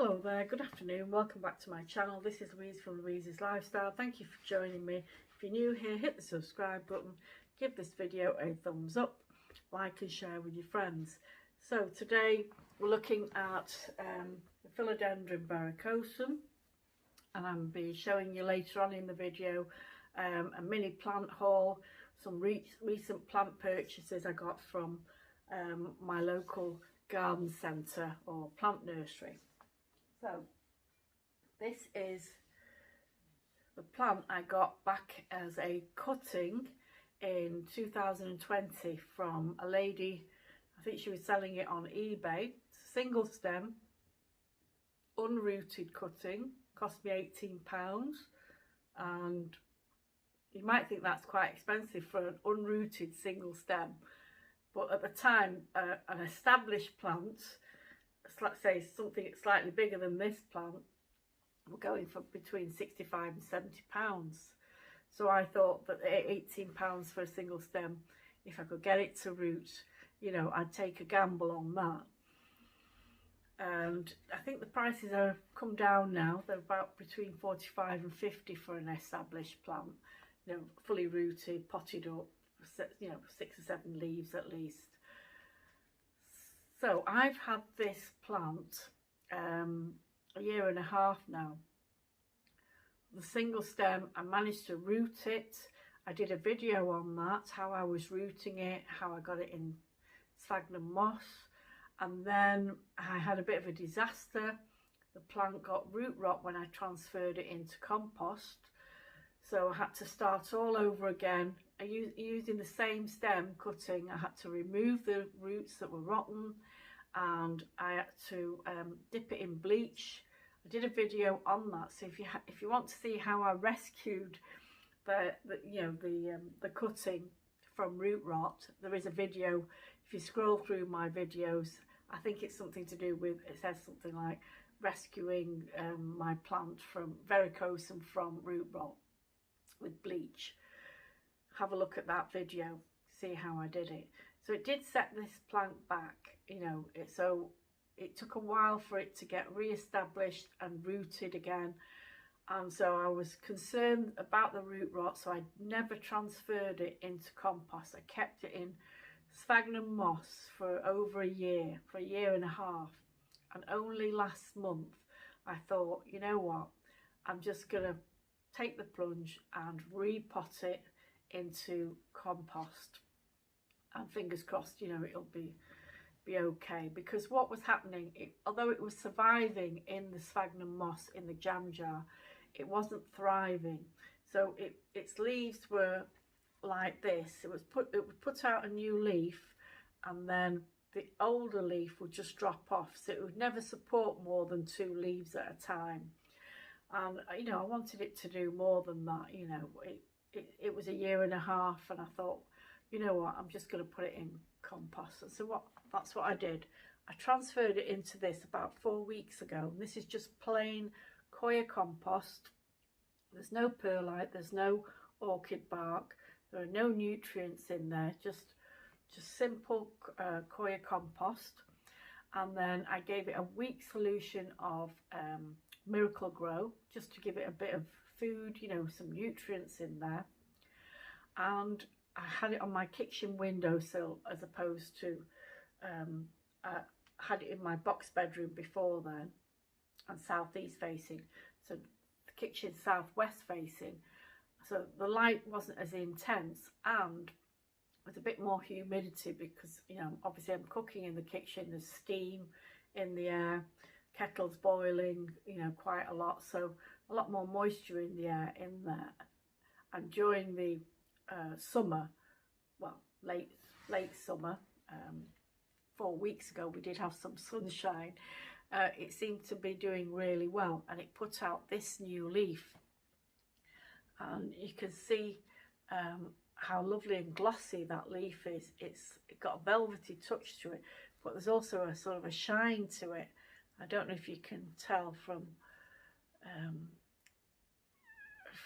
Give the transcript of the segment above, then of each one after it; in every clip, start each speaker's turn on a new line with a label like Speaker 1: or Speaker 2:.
Speaker 1: Hello there, good afternoon, welcome back to my channel. This is Louise from Louise's Lifestyle. Thank you for joining me. If you're new here, hit the subscribe button, give this video a thumbs up, like and share with your friends. So today we're looking at the Philodendron Verrucosum, and I'm be showing you later on in the video a mini plant haul, some recent plant purchases I got from my local garden centre or plant nursery. So this is the plant I got back as a cutting in 2020 from a lady. I think she was selling it on eBay. It's a single stem, unrooted cutting, cost me £18, and you might think that's quite expensive for an unrooted single stem, but at the time an established plant, let's say something slightly bigger than this plant, were going for between £65 and £70. So I thought that £18 for a single stem, if I could get it to root, you know, I'd take a gamble on that. And I think the prices have come down now. They're about between 45 and 50 for an established plant, you know, fully rooted, potted up, you know, 6 or 7 leaves at least. So I've had this plant a year and a half now. The single stem, I managed to root it. I did a video on that, how I was rooting it, how I got it in sphagnum moss. And then I had a bit of a disaster. The plant got root rot when I transferred it into compost. So I had to start all over again. Using the same stem cutting, I had to remove the roots that were rotten, and I had to dip it in bleach. I did a video on that, so if you want to see how I rescued the cutting from root rot, there is a video. If you scroll through my videos, I think it's something to do with, it says something like rescuing my plant from Verrucosum from root rot with bleach. Have a look at that video, see how I did it. So it did set this plant back, you know, so it took a while for it to get re-established and rooted again. And so I was concerned about the root rot, so I never transferred it into compost. I kept it in sphagnum moss for over a year and a half. And only last month I thought, you know what, I'm just gonna take the plunge and repot it into compost, and fingers crossed, you know, it'll be okay. Because what was happening, although it was surviving in the sphagnum moss in the jam jar, it wasn't thriving. So its leaves were like this. It would put out a new leaf, and then the older leaf would just drop off, so it would never support more than 2 leaves at a time. And you know, I wanted it to do more than that. You know, it was a year and a half, and I thought, you know what, I'm just going to put it in compost. And so that's what I did. I transferred it into this about 4 weeks ago. And this is just plain coir compost. There's no perlite, there's no orchid bark, there are no nutrients in there, just simple coir compost. And then I gave it a weak solution of Miracle Grow, just to give it a bit of food, you know, some nutrients in there. And I had it on my kitchen windowsill, as opposed to I had it in my box bedroom before then, and southeast facing, so the kitchen southwest facing, so the light wasn't as intense, and with a bit more humidity, because, you know, obviously I'm cooking in the kitchen, there's steam in the air, kettle's boiling, you know, quite a lot, so a lot more moisture in the air in there. And during the summer, well, late summer, 4 weeks ago, we did have some sunshine. It seemed to be doing really well, and it put out this new leaf, and you can see how lovely and glossy that leaf is. It got a velvety touch to it, but there's also a sort of a shine to it. I don't know if you can tell from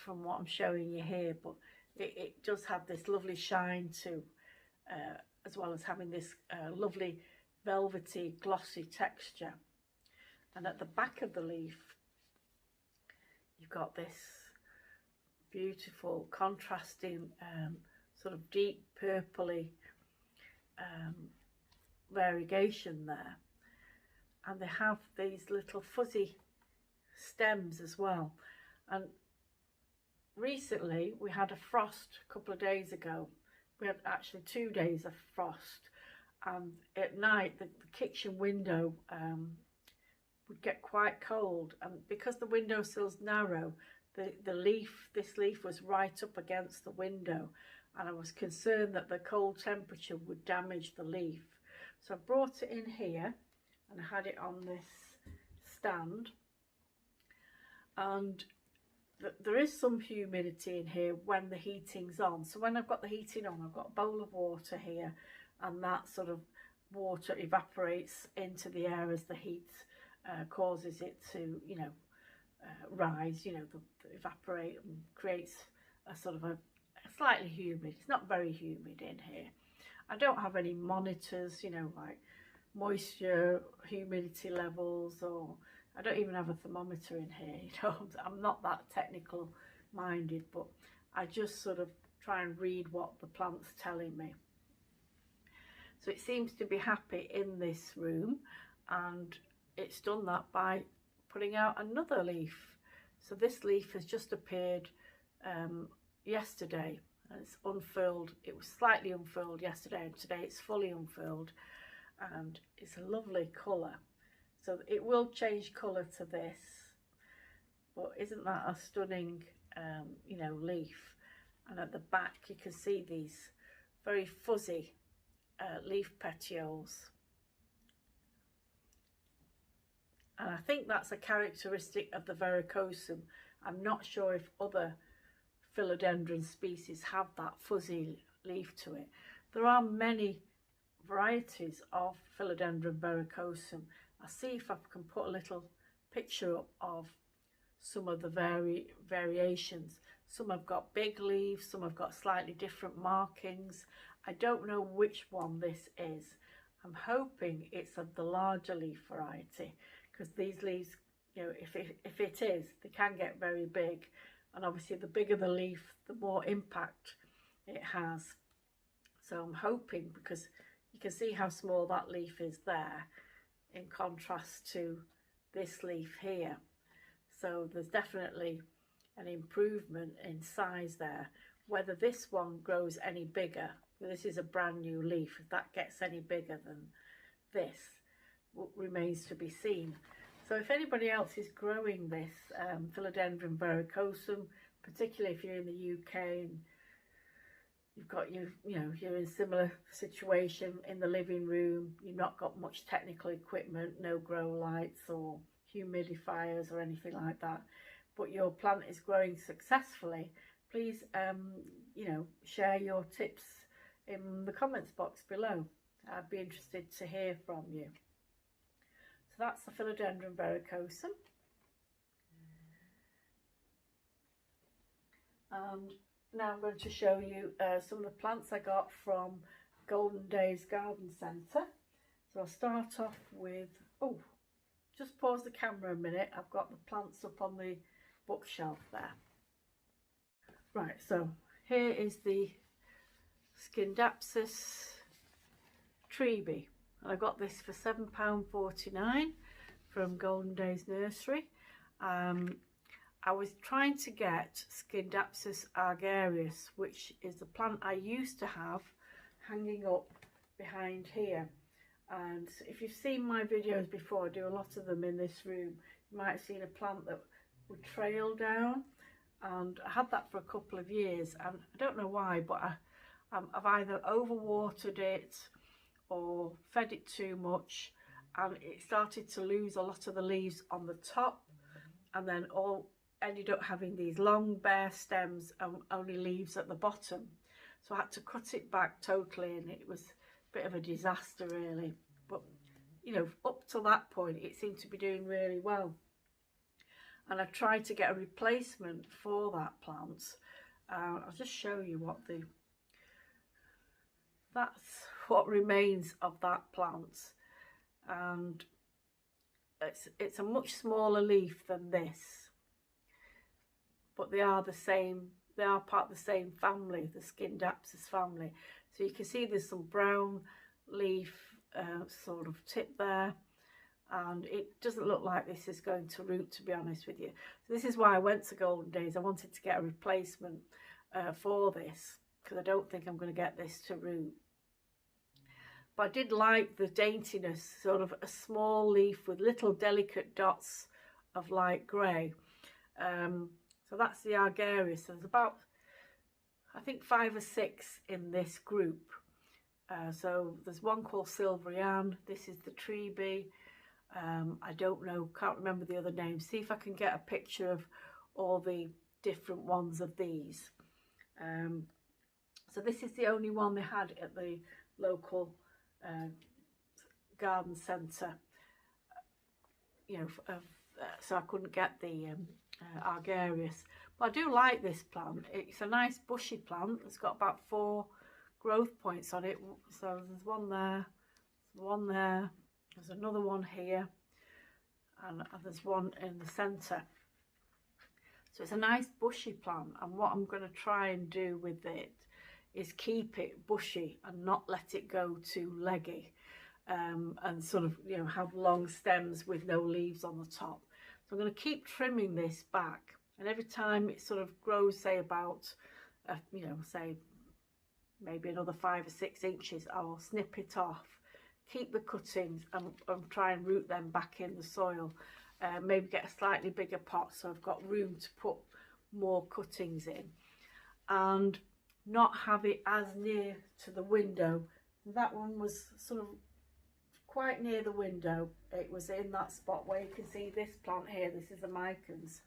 Speaker 1: what I'm showing you here, but it does have this lovely shine to, as well as having this lovely velvety glossy texture. And at the back of the leaf, you've got this beautiful contrasting sort of deep purpley variegation there. And they have these little fuzzy stems as well. And recently we had a frost a couple of days ago. We had actually 2 days of frost, and at night the kitchen window would get quite cold, and because the windowsill's narrow, this leaf was right up against the window, and I was concerned that the cold temperature would damage the leaf. So I brought it in here and I had it on this stand, and there is some humidity in here when the heating's on. So when I've got the heating on, I've got a bowl of water here, and that sort of water evaporates into the air as the heat causes it to, you know, rise, you know, evaporate, and creates a sort of a slightly humid. It's not very humid in here. I don't have any monitors, you know, like moisture, humidity levels, or I don't even have a thermometer in here. You know, I'm not that technical minded, but I just sort of try and read what the plant's telling me. So it seems to be happy in this room, and it's done that by putting out another leaf. So this leaf has just appeared yesterday, and it's unfurled. It was slightly unfurled yesterday, and today it's fully unfurled, and it's a lovely colour. So it will change colour to this, but isn't that a stunning you know, leaf? And at the back you can see these very fuzzy leaf petioles, and I think that's a characteristic of the Verrucosum. I'm not sure if other Philodendron species have that fuzzy leaf to it. There are many varieties of Philodendron Verrucosum. I'll see if I can put a little picture up of some of the variations. Some have got big leaves, some have got slightly different markings. I don't know which one this is. I'm hoping it's of the larger leaf variety, because these leaves, you know, if it is, they can get very big, and obviously the bigger the leaf, the more impact it has. So I'm hoping, because you can see how small that leaf is there in contrast to this leaf here. So there's definitely an improvement in size there. Whether this one grows any bigger, this is a brand new leaf, if that gets any bigger than this remains to be seen. So if anybody else is growing this Philodendron Verrucosum, particularly if you're in the UK and you've got you know, you're in a similar situation in the living room, you've not got much technical equipment, no grow lights or humidifiers or anything like that, but your plant is growing successfully, please you know, share your tips in the comments box below. I'd be interested to hear from you. So that's the Philodendron Verrucosum. And now I'm going to show you some of the plants I got from Golden Days Garden Centre. So I'll start off with, oh, just pause the camera a minute, I've got the plants up on the bookshelf there. Right, so here is the Scindapsuspictus treeby, and I got this for £7.49 from Golden Days Nursery. I was trying to get Scindapsuspictus argarius, which is the plant I used to have hanging up behind here. And if you've seen my videos before, I do a lot of them in this room, you might have seen a plant that would trail down, and I had that for a couple of years, and I don't know why, but I've either overwatered it or fed it too much, and it started to lose a lot of the leaves on the top, and then all ended up having these long bare stems and only leaves at the bottom. So I had to cut it back totally, and it was a bit of a disaster really, but you know, up to that point it seemed to be doing really well, and I tried to get a replacement for that plant. I'll just show you what that's what remains of that plant, and it's a much smaller leaf than this, but they are the same. They are part of the same family, the Scindapsus family. So you can see there's some brown leaf sort of tip there, and it doesn't look like this is going to root, to be honest with you. So this is why I went to Golden Days. I wanted to get a replacement for this, because I don't think I'm going to get this to root. But I did like the daintiness, sort of a small leaf with little delicate dots of light grey. So that's the Argarius. There's about, I think, 5 or 6 in this group. So there's one called Silvery Ann. This is the Trebe. I don't know, can't remember the other names. See if I can get a picture of all the different ones of these. So this is the only one they had at the local garden centre. You know, so I couldn't get the Argarius. But I do like this plant. It's a nice bushy plant. It's got about 4 growth points on it. So there's one there, there's another one here, and there's one in the centre. So it's a nice bushy plant, and what I'm going to try and do with it is keep it bushy and not let it go too leggy, and sort of, you know, have long stems with no leaves on the top. So I'm going to keep trimming this back, and every time it sort of grows, say about, you know, say maybe another 5 or 6 inches, I'll snip it off, keep the cuttings, and try and root them back in the soil. Maybe get a slightly bigger pot so I've got room to put more cuttings in, and not have it as near to the window. That one was sort of quite near the window. It was in that spot where you can see this plant here. This is the Micans.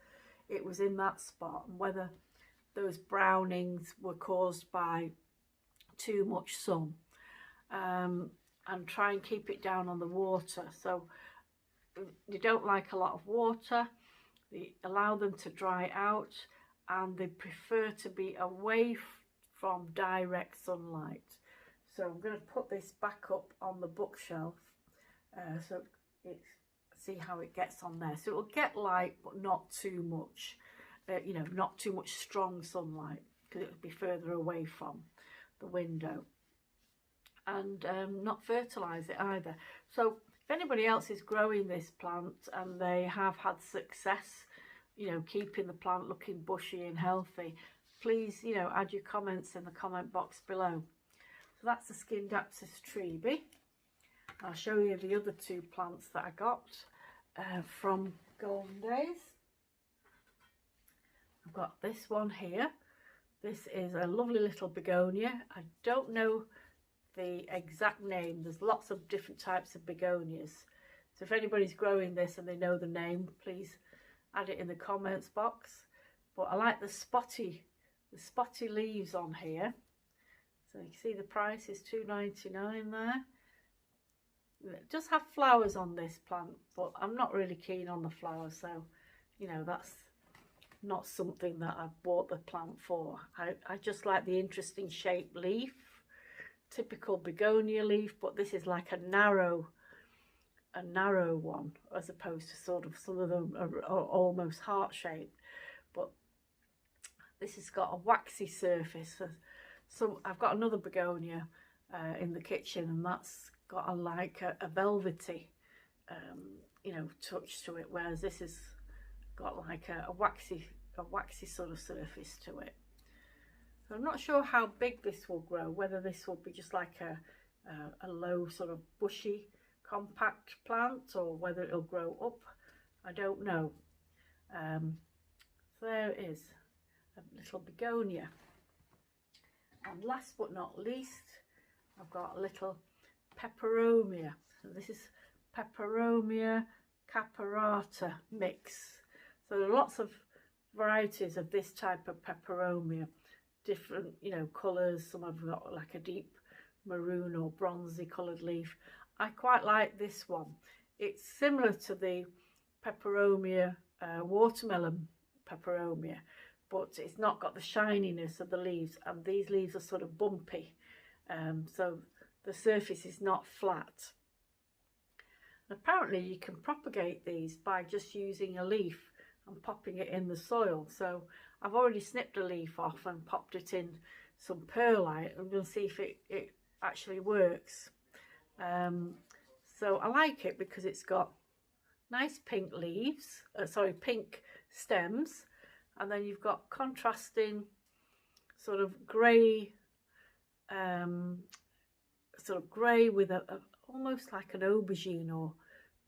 Speaker 1: It was in that spot, and whether those brownings were caused by too much sun, and try and keep it down on the water. So they don't like a lot of water. They allow them to dry out, and they prefer to be away from direct sunlight. So I'm going to put this back up on the bookshelf, so it's, see how it gets on there. So it will get light, but not too much, you know, not too much strong sunlight, because it will be further away from the window. And not fertilise it either. So if anybody else is growing this plant and they have had success, you know, keeping the plant looking bushy and healthy, please, you know, add your comments in the comment box below. So that's the Scindapsus Trebe. I'll show you the other 2 plants that I got from Golden Days. I've got this one here. This is a lovely little begonia. I don't know the exact name. There's lots of different types of begonias. So if anybody's growing this and they know the name, please add it in the comments box. But I like the spotty leaves on here. So you can see the price is $2.99 there. It does have flowers on this plant, but I'm not really keen on the flowers, so you know, that's not something that I've bought the plant for. I just like the interesting shaped leaf, typical begonia leaf, but this is like a narrow one, as opposed to sort of, some of them are almost heart shaped. But this has got a waxy surface. So I've got another begonia in the kitchen, and that's got a velvety you know, touch to it, whereas this has got like a waxy sort of surface to it. So I'm not sure how big this will grow, whether this will be just like a low sort of bushy compact plant, or whether it'll grow up. I don't know. So there it is, a little begonia. And last but not least, I've got a little peperomia. So this is Peperomia caparata mix. So there are lots of varieties of this type of peperomia, different, you know, colours. Some have got like a deep maroon or bronzy coloured leaf. I quite like this one. It's similar to the peperomia, watermelon peperomia, but it's not got the shininess of the leaves, and these leaves are sort of bumpy, so the surface is not flat. Apparently you can propagate these by just using a leaf and popping it in the soil. So I've already snipped a leaf off and popped it in some perlite. I'm going to see if it actually works. So I like it because it's got nice pink leaves, pink stems, and then you've got contrasting sort of grey, with a almost like an aubergine or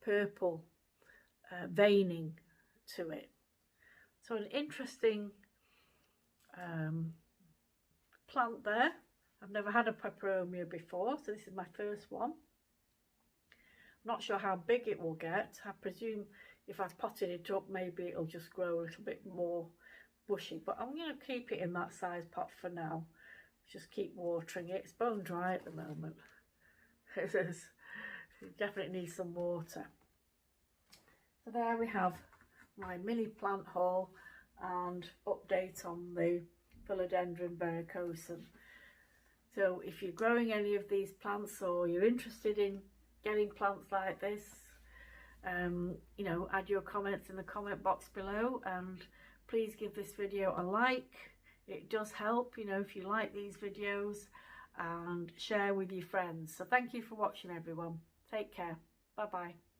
Speaker 1: purple veining to it. So an interesting plant there. I've never had a peperomia before, so this is my first one. I'm not sure how big it will get. I presume if I've potted it up, maybe it'll just grow a little bit more bushy, but I'm going to keep it in that size pot for now. Just keep watering it. It's bone dry at the moment. It definitely needs some water. So there we have my mini plant haul and update on the Philodendron verrucosum. So if you're growing any of these plants or you're interested in getting plants like this, you know, add your comments in the comment box below, and please give this video a like. It does help, you know, if you like these videos, and share with your friends. So thank you for watching, everyone. Take care. Bye bye.